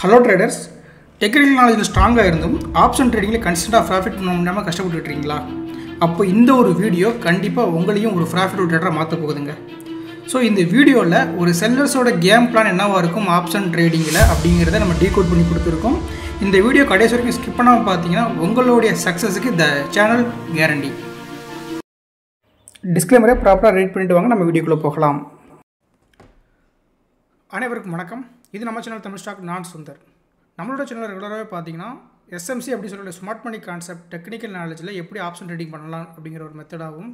Hello traders, technical நாலேஜில் ஸ்ட்ராங்காக இருந்தும் option ட்ரேடிங்கில் கன்சிஸ்டண்டாக profit பண்ண முடியாமல் கஷ்டப்பட்டு இருக்கீங்களா? அப்போ இந்த ஒரு வீடியோ கண்டிப்பாக உங்களையும் ஒரு ப்ராஃபிட் ட்ரேடராக மாற்ற போகுதுங்க. ஸோ இந்த வீடியோவில் ஒரு செல்லர்ஸோட கேம் பிளான் என்னவாக இருக்கும் ஆப்ஷன் ட்ரேடிங்கில் அப்படிங்கிறத நம்ம டீகோட் பண்ணி கொடுத்துருக்கோம். இந்த வீடியோ கடைசி வரைக்கும் ஸ்கிப் பண்ணாமல் பார்த்தீங்கன்னா உங்களுடைய சக்ஸஸுக்கு த சேனல் கேரண்டி. டிஸ்க்ளைமரை ப்ராப்பராக ரீட் பண்ணிட்டு வாங்க, நம்ம வீடியோக்குள்ளே போகலாம். அனைவருக்கும் வணக்கம். இது நம்ம சேனல் தமிழ் ஸ்டாக், நான் சுந்தர். நம்மளோட சேனல் ரெகுலராகவே பார்த்தீங்கன்னா எஸ்எம்சி அப்படி சொல்கிற ஸ்மார்ட் மணி கான்செப்ட், டெக்னிக்கல் நாலேஜில் எப்படி ஆப்ஷன் ட்ரேடிங் பண்ணலாம் அப்படிங்கிற ஒரு மெத்தடாகவும்,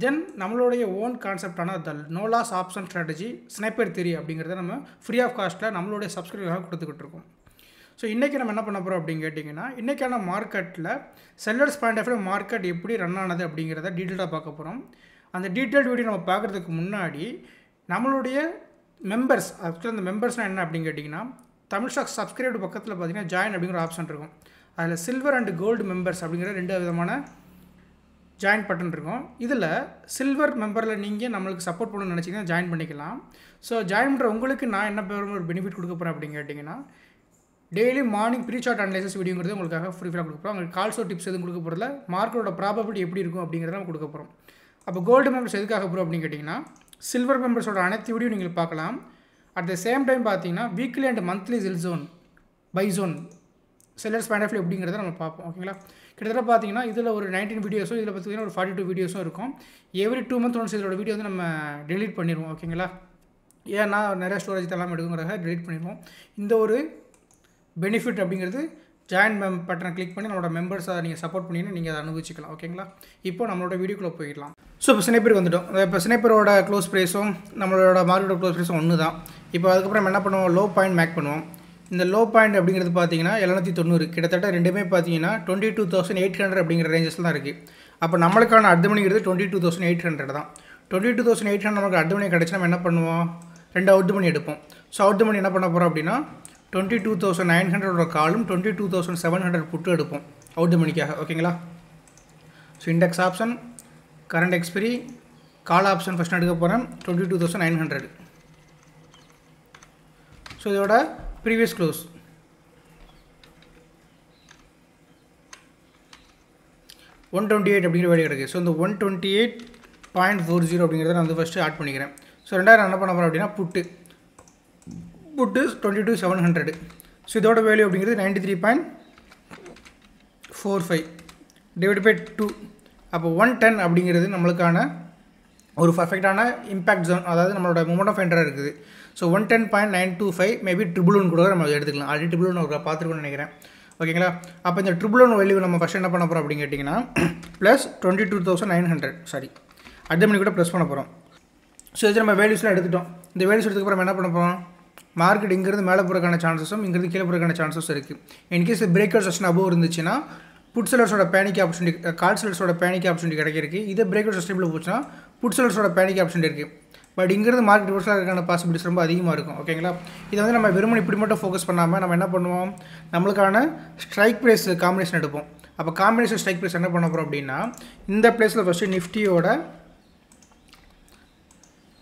தென் நம்மளுடைய ஓன் கான்செப்டான the no loss option strategy, sniper theory அப்படிங்கிறத நம்ம ஃப்ரீ ஆஃப் காஸ்ட்டில் நம்மளுடைய சப்ஸ்கிரைபராக கொடுத்துக்கிட்டு இருக்கோம். ஸோ இன்றைக்கி நம்ம என்ன பண்ண போகிறோம் அப்படின்னு கேட்டிங்கன்னா, இன்றைக்கான மார்க்கெட்டில் sellers point of view market எப்படி ரன் ஆனது அப்படிங்கிறத டீட்டெயிலாக பார்க்க போகிறோம். அந்த டீட்டெயில்டு வீடியோ நம்ம பார்க்குறதுக்கு முன்னாடி நம்மளுடைய மெம்பர்ஸ், ஆக்சுவலாக அந்த மெம்பர்ஸ்னால் என்ன அப்படின்னு கேட்டிங்கன்னா, தமிழ் ஸ்டாக் சப்ஸ்கிரைப்டு பக்கத்தில் பார்த்தீங்கன்னா ஜாயின் அப்படிங்கிற ஆப்ஷன் இருக்கும். அதில் சில்வர் அண்ட் கோல்டு மெம்பர்ஸ் அப்படிங்கிற ரெண்டு விதமான ஜாயின் பட்டன் இருக்கும். இதில் சில்வர் மெம்பரில் நீங்கள் நம்மளுக்கு சப்போர்ட் பண்ணணும்னு நினச்சிங்கன்னா ஜாயின் பண்ணிக்கலாம். ஸோ ஜாயின் பண்ணுற உங்களுக்கு நான் என்ன ஒரு பெனிஃபிட் கொடுக்க போகிறேன் அப்படின்னு கேட்டிங்கன்னா, daily morning pre chart analysis வீடியோங்கிறது உங்களுக்காக ஃப்ரீயாக கொடுக்க போகிறோம். உங்களுக்கு கால்ஸோ டிப்ஸ் எதுவும் கொடுக்க போகிறதில்ல, மார்க்கெட்டோட ப்ராபபிலிட்டி எப்படி இருக்கும் அப்படிங்கிறத நம்ம கொடுக்க போகிறோம். அப்போ கோல்டு மெம்பர்ஸ் எதுக்காக போகிறோம் அப்படின்னு கேட்டிங்கன்னா, சில்வர் மெம்பர்ஸோட அனைத்து வீடியோ நீங்கள் பார்க்கலாம். அட் த சேம் டைம் பார்த்தீங்கன்னா weekly and monthly sell zone, buy zone, sellers point of view எப்படிங்கிறத நம்ம பார்ப்போம். ஓகேங்களா? கிட்டத்தட்ட பார்த்தீங்கன்னா இதில் ஒரு 19 வீடியோஸும், இதில் பார்த்தீங்கன்னா ஒரு 42 வீடியோஸும் இருக்கும். எவ்ரி 2 months ஒன்ஸ் இதோட வீடியோ வந்து நம்ம டெலீட் பண்ணிடுவோம். ஓகேங்களா? ஏன்னா நிறைய ஸ்டோரேஜ் தரலாம் எடுக்குங்கிறத டெலீட் பண்ணிடுவோம். இந்த ஒரு பெனிஃபிட் அப்படிங்கிறது ஜாயின் பட்டனை கிளிக் பண்ணி நம்மளோட மெம்பர்ஸை நீங்கள் சப்போர்ட் பண்ணிங்கன்னா நீங்கள் அதை அனுபவிச்சிக்கலாம். ஓகேங்களா? இப்போ நம்மளோட வீடியோக்குள்ளே போயிடலாம். ஸோ இப்போ ஸ்னைப்பருக்கு வந்துவிட்டோம். இப்போ ஸ்னைப்பரோட க்ளோஸ் ப்ரைஸும் நம்மளோட மார்க்கெட்டோட க்ளோஸ் ப்ரைஸும் ஒன்று தான். இப்போ அதுக்கப்புறம் என்ன பண்ணுவோம், லோ பாயிண்ட் மேக் பண்ணுவோம். இந்த லோ பாயிண்ட் அப்படிங்கிறது பார்த்தீங்கன்னா 790, கிட்டத்தட்ட ரெண்டுமே பார்த்தீங்கன்னா 22,800 அப்படிங்கிற ரேஞ்சஸில் தான் இருக்குது. அப்போ நம்மளுக்கான அர்த்தமணிங்கிறது 22,800 தான். 22,800 நமக்கு அர்த்தமணி கிடச்சி நம்ம என்ன பண்ணுவோம், ரெண்டு அவுட் மணி எடுப்போம். ஸோ அவுட் மணி என்ன பண்ண போகிறோம் அப்படின்னா 22,900 காலும் 22,700 புட்டு எடுப்போம் அவுட் மணிக்காக. ஓகேங்களா? So index option, current expiry, call option first எடுக்க போகிறேன் 22,900. ஸோ இதோட ப்ரீவியஸ் க்ளோஸ் 128 அப்படிங்கிற வேல்யூ கிடைக்குது. ஸோ இந்த 128.40 அப்படிங்கிறத நான் வந்து ஃபஸ்ட்டு ஆட் பண்ணிக்கிறேன். ஸோ ரெண்டாயிரம் என்ன பண்ண போகிறேன் அப்படின்னா புட்டு 22,700. ஸோ இதோட வேல்யூ அப்படிங்கிறது 93.45 டிவைட் பை 2. அப்போ 110 அப்படிங்கிறது நம்மளுக்கான ஒரு பர்ஃபெக்டான இம்பேக்ட் ஜோன், அதாவது நம்மளோட மொமெண்ட் ஆஃப் என்டராக இருக்குது. ஸோ 110.925 மேபி ட்ரிபிள் ஒன் கூட நம்ம எடுத்துக்கலாம். ஆல்ரெடி ட்ரிபிள் ஒன் பார்த்துருக்கோன்னு நினைக்கிறேன். ஓகேங்களா? அப்போ இந்த ட்ரிபிள் ஒன் வேல்யூ நம்ம ஃபஸ்ட் என்ன பண்ண போகிறோம் அப்படின்னு கேட்டிங்கன்னா ப்ளஸ் 22,900 சாரி அடுத்த மணி கூட ப்ளஸ் பண்ண போகிறோம். ஸோ இது நம்ம வேல்யூஸ்லாம் எடுத்துட்டோம். இந்த வேல்யூஸ் எடுத்துக்கப்புறம் என்ன பண்ண போகிறோம், மார்க்கெட் இங்கிருந்து மேலே போகிறதுக்கான சான்சஸும் இங்கிருந்து கீழே போகிறதுக்கான சான்சஸும் இருக்குது. இன்கேஸ் பிரேக்கர் செஷன் அபோவ் இருந்துச்சுன்னா புட் செல்லர்ஸோட பேனிக் ஆப்பர்ச்சுனிட்டி, கால் செல்லர்ஸோட பேனிக் ஆப்பர்ச்சுனிட்டி கிடைக்கிறதுக்கு, இதே பிரேக்கர் சஸ்டபிள் போச்சுன்னா புட் செல்லர்ஸோட பேனிக் ஆப்பர்ச்சுனிட்டி இருக்குது. பட் இங்கிருந்து மார்க்கெட் ரிவர்ஸாக இருக்கிற பாசிபிலிட்டிஸ் ரொம்ப அதிகமாக இருக்கும். ஓகேங்களா? இதை வந்து நம்ம வெறுமனே இப்படி மட்டும் ஃபோக்கஸ் பண்ணாமல் நம்ம என்ன பண்ணுவோம், நம்மளுக்கான ஸ்ட்ரைக் ப்ரைஸ் காம்பினேஷன் எடுப்போம். அப்போ காம்பினேஷன் ஸ்ட்ரைக் ப்ரைஸ் என்ன பண்ண போகிறோம் அப்படின்னா, இந்த பிளேஸில் ஃபஸ்ட்டு நிஃப்டியோட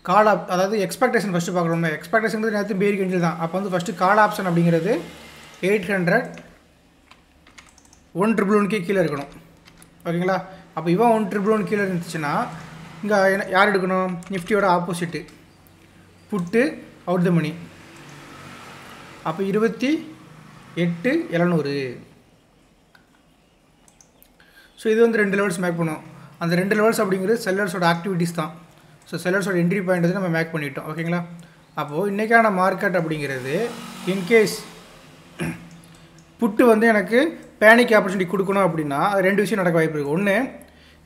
கால் அதாவது எக்ஸ்பெக்டேஷன் ஃபஸ்ட்டு பார்க்குறோம். எக்ஸ்பெக்டேஷன் நேரத்து பேரி கெஞ்சில் தான். அப்போ வந்து ஃபஸ்ட்டு கால் ஆப்ஷன் அப்படிங்கிறது 800 1,111 கீழே இருக்கணும். ஓகேங்களா? அப்போ இவன் 1,111 கீழே இருந்துச்சுன்னா இங்கே யார் எடுக்கணும், நிஃப்டியோட ஆப்போசிட்டு புட்டு அவுட் த மணி. அப்போ 28,700. ஸோ இது வந்து 2 லெவல்ஸ் மேக் பண்ணுவோம். அந்த 2 லெவல்ஸ் அப்படிங்கிறது செல்லர்ஸோட ஆக்டிவிட்டீஸ் தான். ஸோ செல்லர்ஸோட என்ட்ரி பாயிண்ட் வந்து நம்ம மேக் பண்ணிட்டோம். ஓகேங்களா? அப்போது இன்றைக்கான மார்க்கெட் அப்படிங்கிறது இன்கேஸ் புட்டு வந்து எனக்கு பேனிக் ஆப்பர்ச்சுனிட்டி கொடுக்கணும் அப்படின்னா அது 2 விஷயம் நடக்க வாய்ப்பு இருக்குது. ஒன்று,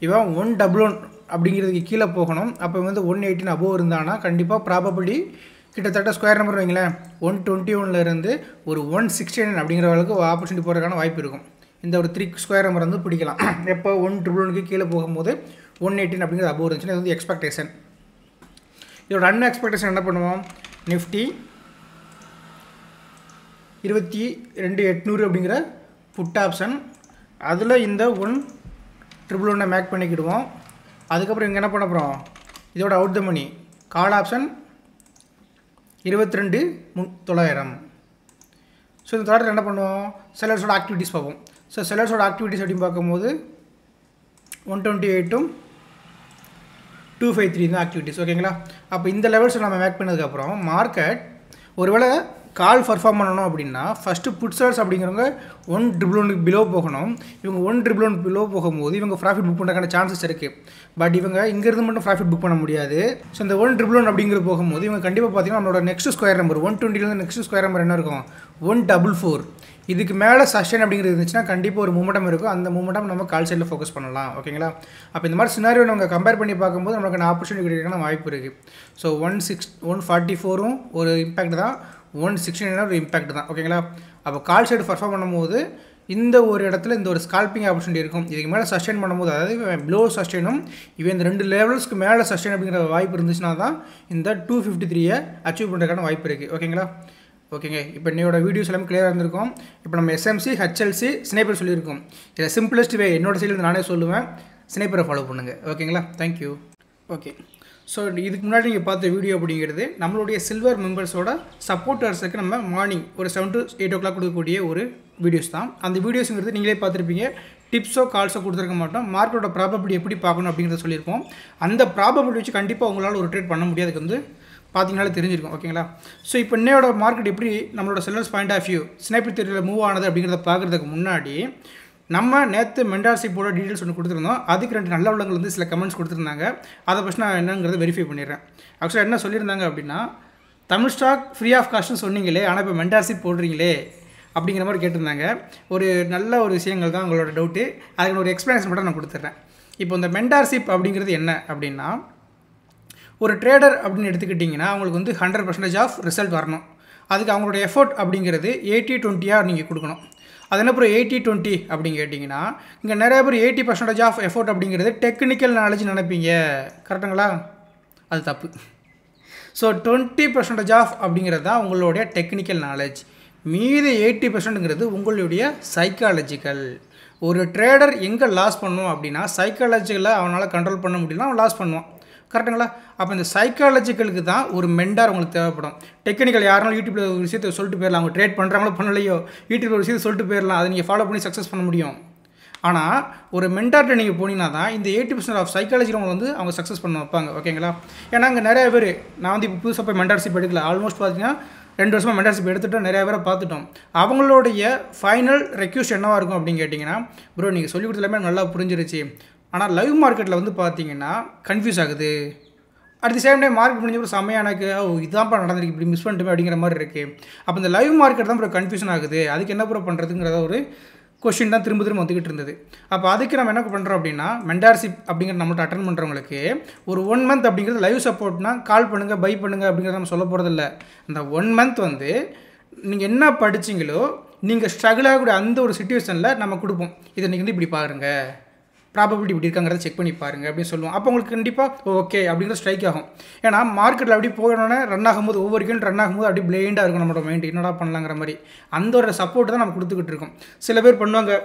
இவன் 111 அப்படிங்கிறதுக்கு கீழே போகணும். அப்போ வந்து 118 அபோவ் இருந்தானா கண்டிப்பாக ப்ராபபிலிட்டி கிட்டத்தட்ட ஸ்கொயர் நம்பர் வைங்களேன் 121 ஒரு 169 அப்படிங்கிற அளவுக்கு ஆப்பர்ச்சுனிட்டி போகிறதுக்கான வாய்ப்பு இருக்கும். இந்த ஒரு 3 ஸ்கொயர் நம்பர் வந்து பிடிக்கலாம். எப்போ 111 கீழே போகும்போது 118 அப்படிங்கிறது அபோவ் இருந்துச்சுன்னா இது வந்து எக்ஸ்பெக்டேஷன். இதோட அன்எக்ஸ்பெக்டேஷன் என்ன பண்ணுவோம், நிஃப்டி 22,800 அப்படிங்கிற புட் ஆப்ஷன், அதில் இந்த 1,111 மேக் பண்ணிக்கிடுவோம். அதுக்கப்புறம் இங்கே என்ன பண்ண போகிறோம், இதோட out the money call option 22,900. So இந்த தேர்ட்டில் என்ன பண்ணுவோம், செல்லர்ஸோட ஆக்டிவிட்டிஸ் பார்ப்போம். ஸோ செல்லர்ஸோட ஆக்டிவிட்டிஸ் அப்படின்னு பார்க்கும்போது 128ம் 253 தான் ஆக்டிவிட்டிஸ். ஓகேங்களா. அப்போ இந்த லெவல்ஸை நம்ம மேக் பண்ணதுக்கப்புறம் மார்க்கெட் ஒருவேளை கால் பர்ஃபார்ம் பண்ணணும் அப்படின்னா ஃபஸ்ட்டு புட் செல்லர்ஸ் அப்படிங்கிறவங்க 1 பிலோ போகணும். இவங்க 1 பிலோ போகும்போது இவங்க ப்ராஃபிட் புக் பண்ணுறதுக்கான சான்சஸ் இருக்குது. பட் இவங்க இங்கேருந்து மட்டும் ப்ராஃபிட் புக் பண்ண முடியாது. ஸோ இந்த 1 அப்படிங்கிறது போகும்போது இவங்க கண்டிப்பாக பார்த்தீங்கன்னா நம்மளோட next square number 120 next square number என்ன இருக்கும், 144. இதுக்கு மேலே சஸ்டெயின் அப்படிங்கிறது இருந்துச்சுன்னா கண்டிப்பாக ஒரு மூமெண்டம் இருக்கும். அந்த மூமெண்டம் நம்ம கால் சைடில் ஃபோக்கஸ் பண்ணலாம். ஓகேங்களா. அப்போ இந்த மாதிரி சினாரியோ நம்ம கம்பேர் பண்ணி பார்க்கும்போது நமக்கு ஆப்பர்ச்சுனிட்டி கிடைக்கிறதுக்கான வாய்ப்பு இருக்குது. ஸோ 144ம் ஒரு இம்பேக்ட் தான், 169 ஒரு இம்பேக்ட் தான். ஓகேங்களா. அப்போ கால் சைடு பர்ஃபார்ம் பண்ணும்போது இந்த ஒரு இடத்துல இந்த ஒரு ஸ்கால்பிங் ஆப்பர்ச்சுனிட்டி இருக்கும். இதுக்கு மேலே சஸ்டெயின் பண்ணும்போது, அதாவது ப்ளோ சஸ்டெயினும் இவன் இந்த 2 லெவல்ஸ்க்கு மேலே சஸ்டெயின் அப்படிங்கிற வாய்ப்பு இருந்துச்சுன்னா தான் இந்த 253 அச்சீவ் பண்ணுறதுக்கான வாய்ப்பு இருக்குது. ஓகேங்களா. ஓகேங்க. இப்போ என்னோட வீடியோஸ் எல்லாமே கிளியராக இருந்திருக்கும். இப்போ நம்ம எஸ்எம்சி, ஹெச்எல்சி, ஸ்னைப்பர் சொல்லியிருக்கோம். இதில் சிம்பிளஸ்ட் வே என்னோட சைடில் நானே சொல்லுவேன், ஸ்னைப்பரை ஃபாலோ பண்ணுங்கள். ஓகேங்களா. தேங்க்யூ. ஓகே. ஸோ இதுக்கு முன்னாடி நீங்கள் பார்த்த வீடியோ அப்படிங்கிறது நம்மளுடைய சில்வர் மெம்பர்ஸோட சப்போர்ட்டர்ஸுக்கு நம்ம மார்னிங் ஒரு 7 to 8 o'clock கொடுக்கக்கூடிய ஒரு வீடியோஸ் தான். அந்த வீடியோஸுங்கிறது நீங்களே பார்த்துருப்பீங்க. டிப்ஸோ கால்ஸோ கொடுத்துருக்க மாட்டோம். மார்க்கெட்டோட ப்ராபபிலிட்டி எப்படி பார்க்கணும் அப்படிங்கிறத சொல்லியிருப்போம். அந்த ப்ராபபிலிட்டி வச்சு கண்டிப்பாக உங்களால் ஒரு ட்ரேட் பண்ண முடியாதுக்கு வந்து பார்த்தீங்கனாலே தெரிஞ்சிருக்கும். ஓகேங்களா. ஸோ இப்போ இன்னையோட மார்க்கெட் எப்படி நம்மளோட sellers point of view sniper தியரியில் மூவ் ஆனது அப்படிங்கிறத பார்க்குறதுக்கு முன்னாடி நம்ம நேற்று மெண்டார்ஷிப்போட டீட்டெயில்ஸ் ஒன்று கொடுத்துருந்தோம். அதுக்கு 2 நல்ல உள்ளவங்க வந்து சில கமெண்ட்ஸ் கொடுத்துருந்தாங்க. அதை ஃபஸ்ட் நான் என்னங்கிறத வெரிஃபை பண்ணிடுறேன். ஆக்சுவலாக என்ன சொல்லியிருந்தாங்க அப்படின்னா, தமிழ் ஸ்டாக் ஃப்ரீ ஆஃப் காஸ்ட்னு சொன்னீங்களே, ஆனால் இப்போ மெண்டார்ஷிப் போடுறீங்களே அப்படிங்கிற மாதிரி கேட்டிருந்தாங்க. ஒரு நல்ல ஒரு விஷயங்கள் தான் உங்களோட டவுட்டு. அதுக்கு ஒரு எக்ஸ்ப்ளனேஷன் மட்டும் நான் கொடுத்துட்றேன். இப்போ இந்த மெண்டார்ஷிப் அப்படிங்கிறது என்ன அப்படின்னா, ஒரு ட்ரேடர் அப்படின்னு எடுத்துக்கிட்டிங்கன்னா அவங்களுக்கு வந்து 100% ஆஃப் ரிசல்ட் வரணும். அதுக்கு அவங்களோட எஃபோர்ட் அப்படிங்கிறது 80-20 நீங்கள் கொடுக்கணும். அது என்ன அப்புறம் 80-20 அப்படின்னு கேட்டிங்கன்னா, இங்கே நிறைய பேர் 80% ஆஃப் எஃபோர்ட் அப்படிங்கிறது டெக்னிக்கல் நாலேஜ் நினைப்பீங்க. கரெக்டுங்களா? அது தப்பு. ஸோ 20% ஆஃப் அப்படிங்கிறது தான் உங்களுடைய டெக்னிக்கல் நாலேஜ். மீதி 80%ங்கிறது உங்களுடைய சைக்காலஜிக்கல். ஒரு ட்ரேடர் எங்கே லாஸ் பண்ணுவோம் அப்படின்னா, சைக்காலஜிக்கலாக அவனால் கண்ட்ரோல் பண்ண முடியலன்னா அவன் லாஸ் பண்ணுவான். கரெக்டுங்களா? அப்போ இந்த சைக்காலஜிக்கலுக்கு தான் ஒரு மெண்டார் உங்களுக்கு தேவைப்படும். டெக்னிக்கல் யாருனாலும் யூடியூப்பில் ஒரு விஷயத்தை சொல்லிட்டு போயிடலாம். அவங்க ட்ரேட் பண்ணுறாங்களோ பண்ணலையோ யூடியூப்பில் ஒரு விஷயத்தை சொல்லிட்டு போயிடலாம். அதை நீங்கள் ஃபாலோ பண்ணி சக்ஸஸ் பண்ண முடியும். ஆனால் ஒரு மென்டார்கிட்ட நீங்கள் போனீங்கன்னா தான் இந்த 80% ஆஃப் சைக்காலஜியில் அவங்க வந்து அவங்க சக்ஸஸ் பண்ண வைப்பாங்க. ஓகேங்களா. ஏன்னா அங்கே நிறைய பேர் நான் வந்து இப்போ புதுசாக போய் மென்டார்ஷிப் எடுக்கல. ஆல்மோஸ்ட் பார்த்தீங்கன்னா 2 வருஷமாக மென்டார்ஷிப் எடுத்துகிட்டோம். நிறைய பேரை பார்த்துட்டோம். அவங்களுடைய ஃபைனல் ரெக்யூஸ்ட் என்னவாக இருக்கும் அப்படின்னு கேட்டிங்கன்னா, ப்ரோ நீங்கள் சொல்லிக் கொடுத்த எல்லாமே நல்லா புரிஞ்சிருச்சு, ஆனால் லைவ் மார்க்கெட்டில் வந்து பார்த்தீங்கன்னா கன்ஃபியூஸ் ஆகுது. At the same time market முடிஞ்ச ஒரு செம்மையாக எனக்கு இதுதான்ப்பா நடந்திருக்கு, இப்படி மிஸ் பண்ணிட்டுமே அப்படிங்கிற மாதிரி இருக்குது. அப்போ இந்த லைவ் மார்க்கெட் தான் ப்ரோ கன்ஃபியூஷன் ஆகுது. அதுக்கு என்ன ப்ரோ பண்ணுறதுங்கிறத ஒரு கொஸ்டின் தான் திரும்ப வந்துக்கிட்டு இருந்தது. அப்போ அதுக்கு நம்ம என்ன பண்ணுறோம் அப்படின்னா, மென்டார்ஷிப் அப்படிங்கிற நம்மள்ட்ட அட்டன் பண்ணுறவங்களுக்கு ஒரு 1 month அப்படிங்கிறது லைவ் சப்போர்ட்னா கால் பண்ணுங்கள், பை பண்ணுங்கள் அப்படிங்கிறத நம்ம சொல்ல போகிறதில்ல. அந்த 1 month வந்து நீங்கள் என்ன படிச்சிங்களோ நீங்கள் ஸ்ட்ரகிள் ஆகக்கூடிய அந்த ஒரு சிச்சுவேஷனில் நம்ம கொடுப்போம். இதை நீங்கள் வந்து இப்படி பாருங்கள், ப்ராபபிலிட்டி இப்படி இருக்காங்கிறத செக் பண்ணி பாருங்கள் அப்படின்னு சொல்லுவோம். அப்போ உங்களுக்கு கண்டிப்பாக ஓகே அப்படிங்கிற ஸ்ட்ரைக் ஆகும். ஏன்னா மார்க்கெட்டில் அப்படி போயிடனே ரன் ஆகும்போது ஒவ்வொரு கேம் ரன் ஆகும்போது அப்படி பிளைண்டாக இருக்கும் நம்மளோட மைண்ட், என்னடா பண்ணலாங்கிற மாதிரி. அந்த ஒரு சப்போர்ட் தான் நம்ம கொடுத்துக்கிட்டு இருக்கோம். சில பேர் பண்ணுவாங்க,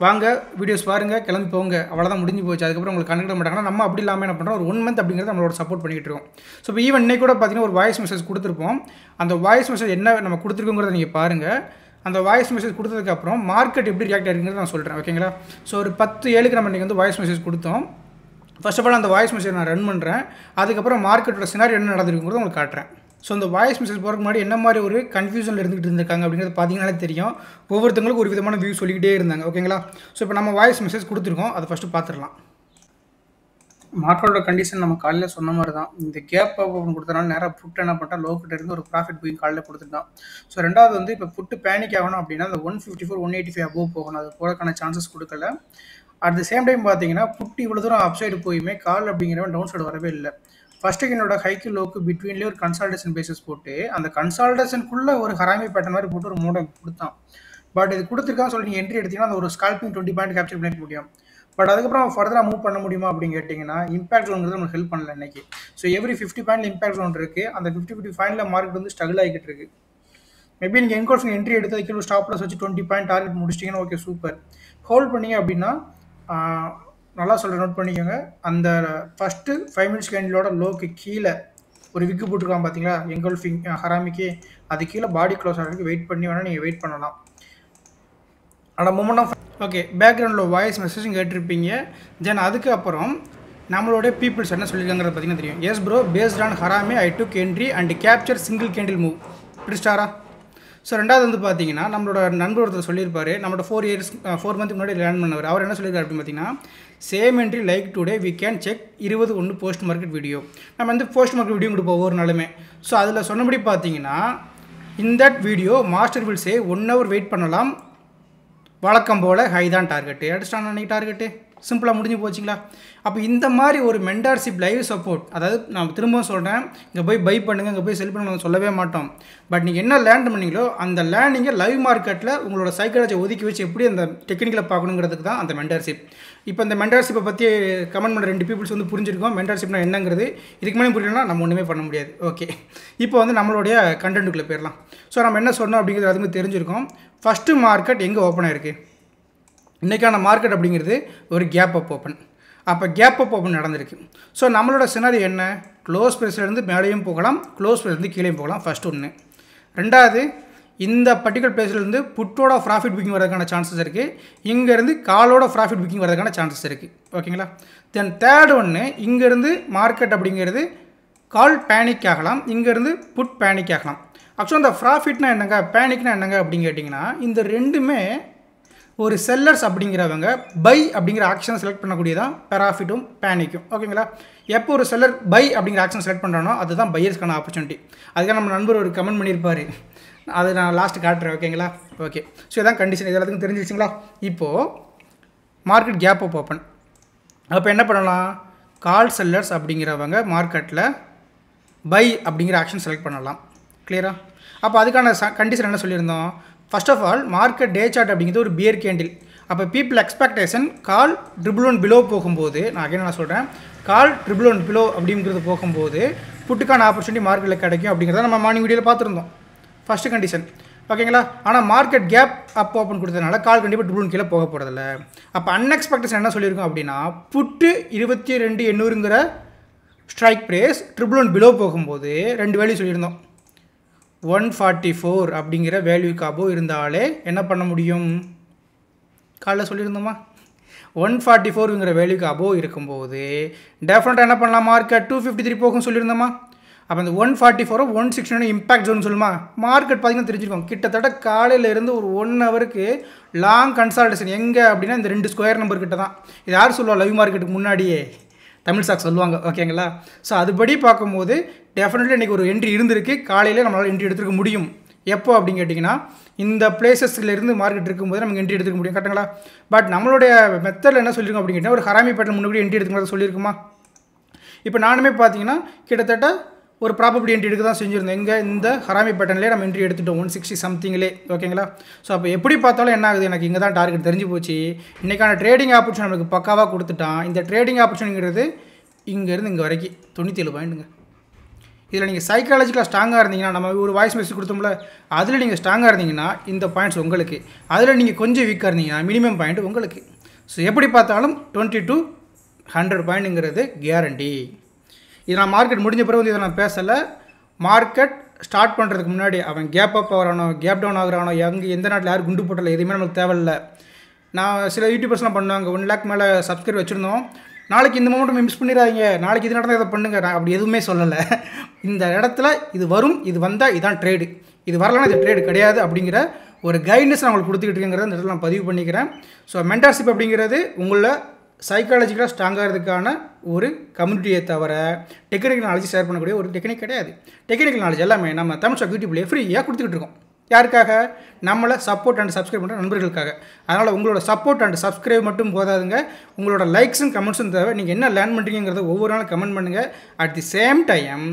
வாங்க வீடியோஸ் பாருங்கள் கிளம்பி போங்க, அவ்வளோதான் முடிஞ்சு போச்சு, அதுக்கப்புறம் உங்களுக்கு கனெக்ட் மாட்டாங்கன்னா நம்ம அப்படி இல்லாமல் என்ன பண்ணுறோம், ஒரு 1 month அப்படிங்கிறது நம்மளோட சப்போர்ட் பண்ணிகிட்டு இருக்கோம். ஸோ இப்போ ஈவன் இன்னைக்கு கூட பார்த்தீங்கன்னா ஒரு வாய்ஸ் மெசேஜ் கொடுத்துருப்போம். அந்த வாய்ஸ் மெசேஜ் என்ன நம்ம கொடுத்துருக்கோங்கிறத நீங்கள் பாருங்கள். அந்த வாய்ஸ் மெசேஜ் கொடுத்ததுக்கப்புறம் மார்க்கெட் எப்படி ரியாக்ட் ஆகிருக்குங்கிறது நான் சொல்கிறேன். ஓகேங்களா. ஸோ ஒரு 10-7க்கு நம்ம இன்றைக்கி வந்து வாய்ஸ் மெசேஜ் கொடுத்தோம். ஃபர்ஸ்ட் ஆஃப் ஆல் அந்த வாய்ஸ் மெசேஜ் நான் ரன் பண்ணுறேன். அதுக்கப்புறம் மார்க்கெட்டோட சினாரியோ என்ன நடந்திருக்குங்கிறத உங்களுக்கு காட்டுறேன். ஸோ இந்த வாய்ஸ் மெசேஜ் போகிறதுக்கு முன்னாடி என்ன மாதிரி ஒரு கன்ஃபியூஷனில் இருந்துகிட்டு இருந்திருக்காங்க அப்படிங்கிறது பார்த்தீங்கன்னாலே தெரியும். ஒவ்வொருத்தவங்களுக்கும் ஒரு விதமான வியூ சொல்லிக்கிட்டே இருந்தாங்க. ஓகேங்களா. ஸோ இப்போ நம்ம வாய்ஸ் மெசேஜ் கொடுத்துருக்கோம், அதை ஃபஸ்ட்டு பார்த்துடலாம். மார்க்கெட்டோட கண்டிஷன் நம்ம காலையில் சொன்ன மாதிரி தான். இந்த கேப் ஓப்பன் கொடுத்தனால நேராக புட்டு என்ன பண்ணிட்டா லோக்கிட்ட இருந்து ஒரு ப்ராஃபிட் போய் காலையில் கொடுத்துட்டான். ஸோ ரெண்டாவது வந்து இப்போ புட்டு பேனிக் ஆகணும் அப்படின்னா அந்த 154 185 அபோவ் போகணும். அது போகிறதுக்கான சான்சஸ் கொடுக்கல. அட் தி சேம் டைம் பார்த்தீங்கன்னா புட்டு இவ்வளோ தூரம் அப் சைடு போயுமே கால் அப்படிங்கிறவன் டவுன் சைடு வரவே இல்லை. ஃபஸ்ட்டு என்னோட ஹைக்கு லோக்கு பிட்வீன்லேயே ஒரு கன்சால்டேஷன் பேசிஸ் போட்டு அந்த கன்சால்டேஷனுக்குள்ளே ஒரு ஹராமி பேட்டர்ன் மாதிரி போட்டு ஒரு மூடை கொடுத்தான். பட் இது கொடுத்துருக்கான்னு சொல்லி நீங்கள் என்ட்ரி எடுத்தீங்கன்னா அந்த ஒரு ஸ்கால்பிங் 20 பாயிண்ட் கேப்சர் பண்ணிக்க முடியும். பட் அதுக்கப்புறம் ஃபர்தராக மூவ் பண்ண முடியுமா அப்படின்னு கேட்டிங்கன்னா இம்பாக்ட் ஜோன்ங்கிறது நமக்கு ஹெல்ப் பண்ணல இன்னைக்கு. So every 50 point impact zone இருக்குது. அந்த 50 பாயிண்டில் மார்க்கெட் வந்து ஸ்ட்ரகிள் ஆகிட்டு இருக்கு. மேபி நீங்கள் என்கோர்ஸ் என்ட்ரி எடுத்து கிலோ ஸ்டாப்லஸ் வச்சு 20 பாயிண்ட் டார்கெட் முடிச்சிட்டிங்கன்னா ஓகே சூப்பர். ஹோல்ட் பண்ணிங்க அப்படின்னா நல்லா சொல்கிறேன், நோட் பண்ணிக்கோங்க. அந்த ஃபஸ்ட்டு 5 minutes கேண்டிலோட லோக்கு கீழே ஒரு விக்கு போட்டுருக்கான் பார்த்தீங்களா, எங்கல்ஃபிங் ஹராமிக்கு, அது கீழே பாடி க்ளோஸ் ஆகிறதுக்கு வெயிட் பண்ணி வேணால் நீங்கள் வெயிட் பண்ணலாம். ஆனால் மொமெண்ட் ஆஃப் ஓகே பேக்ரவுண்டில் வாய்ஸ் மெசேஜும் கேட்டிருப்பீங்க. தென் அதுக்கப்புறம் நம்மளோட பீப்புள்ஸ் என்ன சொல்லியிருக்காங்கிறது பார்த்தீங்கன்னா தெரியும். எஸ் ப்ரோ, பேஸ்ட் ஆன் ஹராமி I took entry and capture single candle move பிடிச்சிட்டாரா. ஸோ ரெண்டாவது வந்து பார்த்தீங்கன்னா நம்மளோட நண்பர் ஒருத்தர் சொல்லியிருப்பார், நம்மளோட 4 மந்த்துக்கு முன்னாடி லேர்ன் பண்ணவர். அவர் என்ன சொல்லியிருக்காரு அப்படின்னு பார்த்தீங்கன்னா, same entry like today we can check 21 post market video. நம்ம வந்து போஸ்ட் மார்க்கெட் வீடியோ கொடுப்போம் ஒவ்வொரு நாளுமே. ஸோ அதில் சொன்னபடி பார்த்தீங்கன்னா in that video master will say 1 hour wait பண்ணலாம், வழக்கம் போல் ஹை தான் டார்கெட்டு, அடிச்சிட்டான் அன்றைக்கி டார்கெட்டு, சிம்பிளாக முடிஞ்சு போச்சுங்களா. அப்போ இந்த மாதிரி ஒரு மென்டார்ஷிப் லைவ் சப்போர்ட், அதாவது நான் திரும்பவும் சொல்கிறேன், இங்கே போய் பை பண்ணுங்கள், இங்கே போய் செல் பண்ணுங்க சொல்லவே மாட்டோம். பட் நீங்கள் என்ன லேர்ன் பண்ணீங்களோ அந்த லேர்னிங்கை லைவ் மார்க்கெட்டில் உங்களோட சைக்காலஜியை ஒதுக்கி வச்சு எப்படி அந்த டெக்னிக்கலை பார்க்கணுங்கிறதுக்கு தான் அந்த மென்டார்ஷிப். இப்போ இந்த மென்டார்ஷிப்பை பற்றி கமெண்ட் பண்ணுற 2 பீப்புள்ஸ் வந்து புரிஞ்சிருக்கோம் மென்டார்ஷிப்னா என்னங்கிறது. இதுக்கு மேலே புரியலன்னா நம்ம ஒன்றுமே பண்ண முடியாது. ஓகே, இப்போ வந்து நம்மளுடைய கண்டென்ட்டுக்குள்ளே போயிடலாம். ஸோ நம்ம என்ன சொன்னோம் அப்படிங்கிறது அதுக்கு தெரிஞ்சிருக்கோம். ஃபஸ்ட்டு மார்க்கெட் எங்கே ஓப்பன் ஆயிருக்கு, இன்றைக்கான மார்க்கெட் அப்படிங்கிறது ஒரு கேப் அப் ஓப்பன். அப்போ கேப் அப் ஓப்பன் நடந்திருக்கு. ஸோ நம்மளோட சினாரியோ என்ன, க்ளோஸ் ப்ரைஸ்லேருந்து மேலேயும் போகலாம், க்ளோஸ் ப்ரைஸ்லேருந்து கீழேயும் போகலாம், ஃபஸ்ட்டு ஒன்று. ரெண்டாவது, இந்த பர்டிகுலர் ப்ரைஸ்லேருந்து புட்டோட ப்ராஃபிட் புக்கிங் வரதுக்கான சான்சஸ் இருக்குது, இங்கேருந்து காலோட ப்ராஃபிட் புக்கிங் வரதுக்கான சான்சஸ் இருக்குது. ஓகேங்களா. தென் தேர்ட் ஒன்று, இங்கேருந்து மார்க்கெட் அப்படிங்கிறது கால் பேனிக் ஆகலாம், இங்கேருந்து புட் பேனிக் ஆகலாம். ஆக்சுவலாக இந்த ப்ராஃபிட்னா என்னங்க, பேனிக்னா என்னங்க அப்படின்னு கேட்டிங்கன்னா, இந்த ரெண்டுமே ஒரு செல்லர்ஸ் அப்படிங்கிறவங்க பை அப்படிங்கிற ஆக்ஷனை செலக்ட் பண்ணக்கூடியதான் ப்ராஃபிட்டும் பேனிக்கும். ஓகேங்களா. எப்போ ஒரு செல்லர் பை அப்படிங்கிற ஆக்ஷன் செலக்ட் பண்ணுறானோ அதுதான் பையர்ஸ்க்கான ஆப்பர்ச்சுனிட்டி. அதுக்காக நம்ம நண்பர் ஒரு கமெண்ட் பண்ணியிருப்பார், அது நான் லாஸ்ட்டு காட்டுறேன். ஓகேங்களா. ஓகே, ஸோ இதான் கண்டிஷன், இது எல்லாத்துக்கும் தெரிஞ்சிருச்சுங்களா. இப்போது மார்க்கெட் கேப் அப் ஓப்பன். அப்போ என்ன பண்ணலாம், கால் செல்லர்ஸ் அப்படிங்கிறவங்க மார்க்கெட்டில் பை அப்படிங்கிற ஆக்ஷன் செலக்ட் பண்ணலாம். கிளியரா. அப்போ அதுக்கான கண்டிஷன் என்ன சொல்லியிருந்தோம், first of all market day chart அப்படிங்கிறது ஒரு பியர் கேண்டில். அப்போ பீப்புள் எக்ஸ்பெக்டேஷன் கால் 111 பிலோ போகும்போது, நான் அகைன் நான் சொல்கிறேன், கால் 111 பிலோ அப்படிங்கிறது போகும்போது புட்டுக்கான ஆப்பர்ச்சுனிட்டி மார்க்கெட்டில் கிடைக்கும் அப்படிங்கிறத நம்ம மார்னிங் வீடியோவில் பார்த்துருந்தோம். First condition. ஓகேங்களா. ஆனால் மார்க்கெட் கேப் அப் ஓப்பன் கொடுத்ததுனால கால் கண்டிப்பாக 111 கீழே போக போகிறதில்ல. அப்போ அன்எக்ஸ்பெக்டேஷன் என்ன சொல்லியிருக்கோம் அப்படின்னா, புட்டு 22,800ங்கிற ஸ்ட்ரைக் ப்ரைஸ் 111 பிலோ போகும்போது 2 வேல்யூ சொல்லியிருந்தோம். 144 அப்படிங்கிற வேல்யூக்கு அபோ இருந்தாலே என்ன பண்ண முடியும், காலைல சொல்லியிருந்தோமா, 144ங்கிற வேல்யூக்கு அபோ இருக்கும்போது டெஃபினட்டாக என்ன பண்ணலாம், மார்க்கெட் 253 போகும் சொல்லியிருந்தோமா. அப்போ அந்த 144 169 இம்பாக்ட் ஜோன் சொல்லுமா. மார்க்கெட் பார்த்திங்கன்னா தெரிஞ்சிருக்கோம், கிட்டத்தட்ட காலையிலேருந்து ஒரு 1 ஹவருக்கு லாங் கன்சால்டேஷன் எங்கே அப்படின்னா இந்த 2 ஸ்கொயர் நம்பர் கிட்ட தான். இது யார் சொல்லுவா, லைவ் மார்க்கெட்டுக்கு முன்னாடியே தமிழ் ஸ்டாக் சொல்லுவாங்க. ஓகேங்களா. ஸோ அதுபடி பார்க்கும்போது டெஃபினெட்லி இன்றைக்கி ஒரு என்ட்ரி இருந்திருக்கு, காலையில் நம்மளால் என்ட்ரி எடுத்துக்க முடியும். எப்போ அப்படின்னு கேட்டிங்கன்னா, இந்த பிளேசஸ்லேருந்து மார்க்கெட் இருக்கும்போது நமக்கு என்ட்ரி எடுத்துக்க முடியும். கரெக்டுங்களா. பட் நம்மளுடைய மெத்தடில் என்ன சொல்லியிருக்கோம் அப்படின்னு கேட்டால், ஒரு ஹராமி பேட்டர்ன் முன்னாடி என்ட்ரி எடுத்துக்கிறத சொல்லியிருக்குமா. இப்போ நானுமே பார்த்தீங்கன்னா கிட்டத்தட்ட ஒரு ப்ராபபிலிட்டி என்ட்ரி எடுக்க தான் செஞ்சுருந்தோம். எங்கே, இந்த ஹராமி பேட்டர்ன்லேயே நம்ம என்ட்ரி எடுத்துட்டோம் 160 சம்திங்லே. ஓகேங்களா. ஸோ அப்போ எப்படி பார்த்தாலும் என்ன ஆகுது, எனக்கு இங்கே தான் டார்கெட் தெரிஞ்சு போச்சு. இன்றைக்கான ட்ரேடிங் ஆப்பர்ச்சுனிட்டி நமக்கு பக்காவாக கொடுத்துட்டான். இந்த ட்ரேடிங் ஆப்பர்ச்சுனிட்டிங்கிறது இங்கேருந்து இங்கே வரைக்கும் 97 பாயிண்ட்டுங்க. இதில் நீங்கள் சைக்காலஜிக்கலாக ஸ்ட்ராங்காக இருந்தீங்கன்னா, நம்ம ஒரு வாய்ஸ் மெசேஜ் கொடுத்தோம்ல, அதில் நீங்கள் ஸ்ட்ராங்காக இருந்தீங்கன்னா இந்த பாயிண்ட்ஸ் உங்களுக்கு, அதில் நீங்கள் கொஞ்சம் வீக்காக இருந்தீங்கன்னா மினிமம் பாயிண்ட் உங்களுக்கு. ஸோ எப்படி பார்த்தாலும் 20 to 100 பாயிண்ட்டுங்கிறது கேரண்டி. இது நான் மார்க்கெட் முடிஞ்ச பிறகு வந்து இதை நான் பேசலை. மார்க்கெட் ஸ்டார்ட் பண்ணுறதுக்கு முன்னாடி அவன் கேப் அப் ஆகிறானோ கேப் டவுன் ஆகிறானோ, எந்த நாட்டில் யாரும் குண்டு போட்டலை, எதுவுமே நமக்கு தேவையில்லை. நான் சில யூடியூபர்ஸ்லாம் பண்ணுவாங்க, 1 lakh மேலே சப்ஸ்கிரைப் வச்சுருந்தோம், நாளைக்கு இந்த மூமெண்ட் மிஸ் பண்ணிடாதீங்க, நாளைக்கு இது நடந்தால் இதை பண்ணுங்க, நான் அப்படி எதுவுமே சொல்லலை. இந்த இடத்துல இது வரும், இது வந்தால் இதான் ட்ரேடு, இது வரலன்னா இது ட்ரேடு கிடையாது அப்படிங்கிற ஒரு கைட்னஸ் நான் உங்களுக்கு கொடுத்துக்கிட்டு இருக்கிறத இந்த இடத்துல நான் பதிவு பண்ணிக்கிறேன். ஸோ மென்டார்ஷிப் அப்படிங்கிறது உங்களை சைக்காலஜிக்கலாக ஸ்ட்ராங்காகிறதுக்கான ஒரு கம்யூனிட்டியை தவிர டெக்னிக்கல் நாலேஜ் ஷேர் பண்ணக்கூடிய ஒரு டெக்னிக் கிடையாது. டெக்னிக்கல் நாலேஜ் எல்லாமே நம்ம தமிழ் ஸ்டாக் யூடியூப்லேயே ஃப்ரீயாக கொடுத்துக்கிட்டு இருக்கோம். யாருக்காக, நம்மளை சப்போர்ட் அண்ட் சப்ஸ்கிரைப் பண்ணுற நண்பர்களுக்காக. அதனால் உங்களோட சப்போர்ட் அண்ட் சப்ஸ்கிரைப் மட்டும் போதாதுங்க, உங்களோட லைக்ஸும் கமெண்ட்ஸும் தேவை. நீங்கள் என்ன லேர்ன் பண்ணுறீங்கிறத ஒவ்வொரு நாளும் கமெண்ட் பண்ணுங்கள். அட் தி சேம் டைம்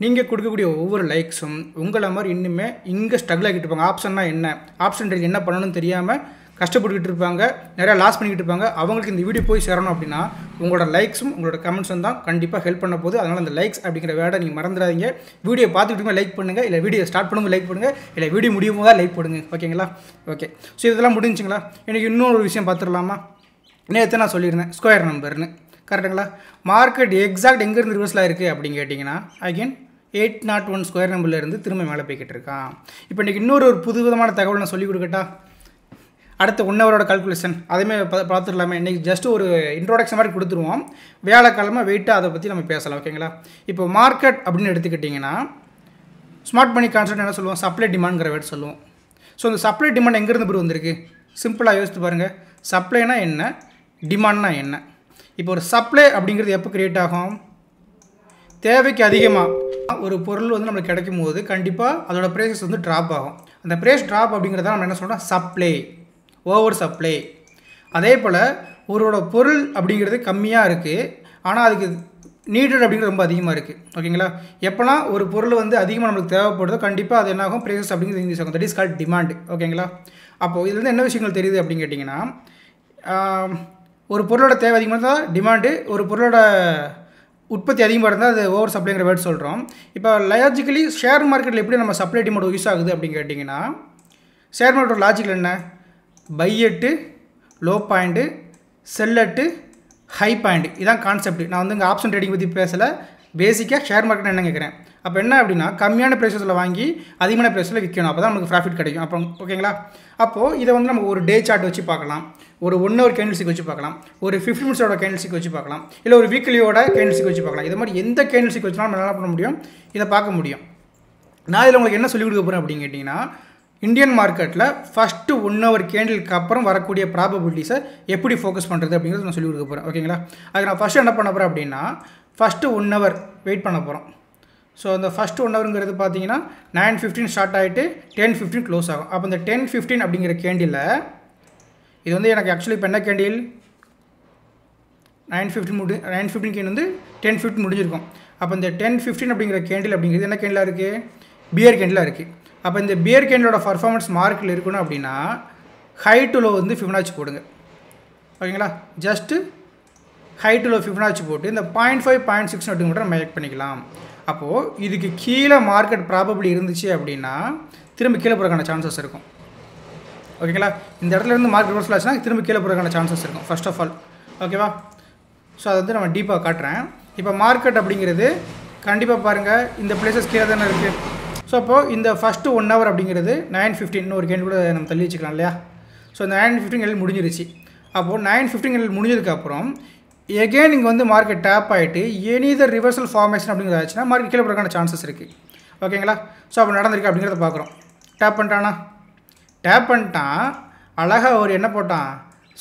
நீங்கள் கொடுக்கக்கூடிய ஒவ்வொரு லைக்ஸும் உங்களை மாதிரி இன்னுமே இங்கே ஸ்ட்ரகிள் ஆகிட்டு இருப்பாங்க. ஆப்ஷன்னா என்ன, ஆப்ஷன் என்ன பண்ணணும்னு தெரியாமல் கஷ்டப்பட்டுக்கிட்டு இருப்பாங்க, நிறையா லாஸ் பண்ணிக்கிட்டு இருப்பாங்க. அவங்களுக்கு இந்த வீடியோ போய் சேரணும் அப்படின்னா உங்களோட லைக்ஸும் உங்களோட கமெண்ட்ஸும் தான் கண்டிப்பாக ஹெல்ப் பண்ண போகுது. அதனால் அந்த லைக்ஸ் அப்படிங்கிற வேர்டை நீங்கள் மறந்துடாதீங்க. வீடியோ பார்த்துக்கிட்டு லைக் பண்ணுங்கள், இல்லை வீடியோ ஸ்டார்ட் பண்ணும்போது லைக் பண்ணுங்கள், இல்லை வீடியோ முடியும் போது லைக் போடுங்க. ஓகேங்களா. ஓகே. ஸோ இதெல்லாம் முடிஞ்சுங்களா. எனக்கு இன்னொரு விஷயம் பார்த்துடலாமா. நேற்று நான் சொல்லியிருந்தேன் ஸ்கொயர் நம்பர்னு, கரெக்டுங்களா. மார்க்கெட் எக்ஸாக்ட் எங்கேருந்து ரிவர்ஸில் இருக்குது அப்படின்னு கேட்டிங்கன்னா, அகெயின் 801 ஸ்கொயர் நம்பர்லேருந்து திரும்ப மேலே போய்கிட்டு இருக்கான். இப்போ இன்றைக்கி இன்னொரு புது விதமான தகவல் நான் சொல்லிக் கொடுக்கட்டா? அடுத்த 1 ஹவரோட கால்குலேஷன் அதுவுமே பார்த்துடலாமே. இன்றைக்கி ஜஸ்ட் ஒரு இன்ட்ரோடக்ஷன் மாதிரி கொடுத்துருவோம். வியாழக்கிழமை வெயிட்டாக அதை பற்றி நம்ம பேசலாம். ஓகேங்களா? இப்போ மார்க்கெட் அப்படின்னு எடுத்துக்கிட்டிங்கன்னா ஸ்மார்ட் மணி கான்செப்ட் என்ன சொல்லுவோம்? சப்ளை டிமாண்ட்ங்கிற வேர்ட் சொல்லுவோம். ஸோ இந்த சப்ளை டிமாண்ட் எங்கேருந்து பிறகு வந்திருக்கு? சிம்பிளாக யோசித்து பாருங்கள். சப்ளைனா என்ன, டிமாண்ட்னா என்ன? இப்போ ஒரு சப்ளை அப்படிங்கிறது எப்போ க்ரியேட் ஆகும்? தேவைக்கு அதிகமாக ஒரு பொருள் வந்து நம்மளுக்கு கிடைக்கும் போது கண்டிப்பாக அதோடய ப்ரைஸஸ் வந்து ட்ராப் ஆகும். அந்த ப்ரைஸ் ட்ராப் அப்படிங்கிறத நம்ம என்ன சொல்கிறோம்? Supply, over supply. அதே போல் ஒருவோட பொருள் அப்படிங்கிறது கம்மியாக இருக்குது, ஆனால் அதுக்கு நீடட் அப்படிங்கிறது ரொம்ப அதிகமாக இருக்குது. ஓகேங்களா? எப்போலாம் ஒரு பொருள் வந்து அதிகமாக நம்மளுக்கு தேவைப்படுதோ கண்டிப்பாக அது என்னாகும்? ப்ரைஸஸ் அப்படிங்கிறது இன்க்ரீஸ் ஆகும். That is called demand. ஓகேங்களா? அப்போது இதுலேருந்து என்ன விஷயங்கள் தெரியுது அப்படின்னு கேட்டிங்கன்னா, ஒரு பொருளோட தேவை அதிகமாக இருந்தால் டிமாண்டு, ஒரு பொருளோட உற்பத்தி அதிகமாக இருந்தால் அது ஓவர் சப்ளைங்கிற வேர்ட் சொல்கிறோம். இப்போ லாஜிக்கலி ஷேர் மார்க்கெட்டில் எப்படி நம்ம சப்ளை டிமாண்ட் யூஸ் ஆகுது அப்படின்னு கேட்டிங்கன்னா, ஷேர் மார்க்கெட்டோட லாஜிக்கல் என்ன? Buy at low point, sell at high point. இதான் கான்செப்ட். நான் வந்து இங்கே ஆப்ஷன் ட்ரேடிங் பற்றி பேசலை. பேசிக்காக ஷேர் மார்க்கெட் என்ன கேட்குறேன். அப்போ என்ன அப்படின்னா, கம்மியான ப்ரைஸஸில் வாங்கி அதிகமான ப்ரைஸில் விற்கணும். அப்போ தான் நமக்கு ப்ராஃபிட் கிடைக்கும். அப்போ ஓகேங்களா? அப்போது இதை வந்து நம்ம ஒரு டே சார்ட் வச்சு பார்க்கலாம், ஒரு 1 ஹவர் கேண்டில்ஸ்டிக் வச்சு பார்க்கலாம், ஒரு 15 மினிட்ஸோட கேண்டில்ஸ்டிக் வச்சு பார்க்கலாம், இல்லை ஒரு வீக்லியோட கேண்டில்ஸ்டிக் வச்சு பார்க்கலாம். இது மாதிரி எந்த கேண்டில்ஸ்டிக் வச்சுனாலும் நம்ம என்ன பண்ண முடியும்? இதை பார்க்க முடியும். நான் இதில் உங்களுக்கு என்ன சொல்லிக் கொடுக்க போகிறேன் அப்படின்னு கேட்டிங்கன்னா, இந்தியன் மார்க்கெட்டில் ஃபஸ்ட்டு 1 ஹவர் கேண்டிலுக்கு அப்புறம் வரக்கூடிய ப்ராபபிலிட்டிஸை எப்படி ஃபோக்கஸ் பண்ணுறது அப்படிங்கிறது நான் சொல்லிக் கொடுக்க போகிறேன். ஓகேங்களா? அதுக்கு நான் ஃபஸ்ட்டு என்ன பண்ண போகிறேன் அப்படின்னா, ஃபஸ்ட்டு 1 ஹவர் வெயிட் பண்ண போகிறோம். ஸோ அந்த ஃபஸ்ட்டு 1 ஹவருங்கிறது பார்த்தீங்கன்னா 9:15 ஸ்டார்ட் ஆகிட்டு 10:15 க்ளோஸ் ஆகும். அப்போ இந்த 10:15 அப்படிங்கிற கேண்டில், இது வந்து எனக்கு ஆக்சுவலி இப்போ என்ன கேண்டில் 9:15 கேண்டில் வந்து 10:15 முடிஞ்சிருக்கும். அப்போ இந்த 10:15 அப்படிங்கிற கேண்டில் அப்படிங்கிறது என்ன கேண்டிலாக இருக்குது? பியர் கேண்டிலாக இருக்குது. அப்போ இந்த பியர் கேண்டிலோட பர்ஃபார்மன்ஸ் மார்க்கில் இருக்கணும் அப்படின்னா ஹை டு லோ வந்து ஃபிபனாச்சி போடுங்க. ஓகேங்களா? Just high to low Fibonacci போட்டு இந்த 0.5 0.6 மட்டும் நம்ம மேக் பண்ணிக்கலாம். அப்போது இதுக்கு கீழே மார்க்கெட் ப்ராபபிளி இருந்துச்சு அப்படின்னா திரும்ப கீழே போகிறதுக்கான சான்சஸ் இருக்கும். ஓகேங்களா? இந்த இடத்துல இருந்து மார்க்கெட் ரிவர்சல் ஆச்சுன்னா திரும்ப கீழே போகிறதுக்கான சான்சஸ் இருக்கும் ஃபர்ஸ்ட் ஆஃப் ஆல். ஓகேவா? ஸோ அதை வந்து நம்ம டீப்பாக காட்டுறேன். இப்போ மார்க்கெட் அப்படிங்கிறது கண்டிப்பாக பாருங்கள், இந்த பிளேசஸ் கீழே தானே இருக்குது. ஸோ அப்போது இந்த ஃபஸ்ட்டு 1 ஹவர் அப்படிங்கிறது 9:15 ஒரு கேண்டில் கூட நம்ம தள்ளி வச்சுக்கலாம் இல்லையா? ஸோ இந்த 9:15 கேண்டில் முடிஞ்சிருச்சு. அப்போது 9:15 கேண்டில் முடிஞ்சதுக்கப்புறம் எகெயின் இங்கே வந்து மார்க்கெட் டேப் ஆகிட்டு எனிதர் ரிவர்சல் ஃபார்மேஷன் அப்படிங்கிறது ஆச்சுன்னா மார்க்கெட் கீழே போகிறதுக்கான சான்சஸ் இருக்குது. ஓகேங்களா? ஸோ அப்போ நடந்திருக்கு அப்படிங்கிறத பார்க்குறோம். டேப் பண்ணிட்டான் அழகாக ஒரு என்ன போட்டான்?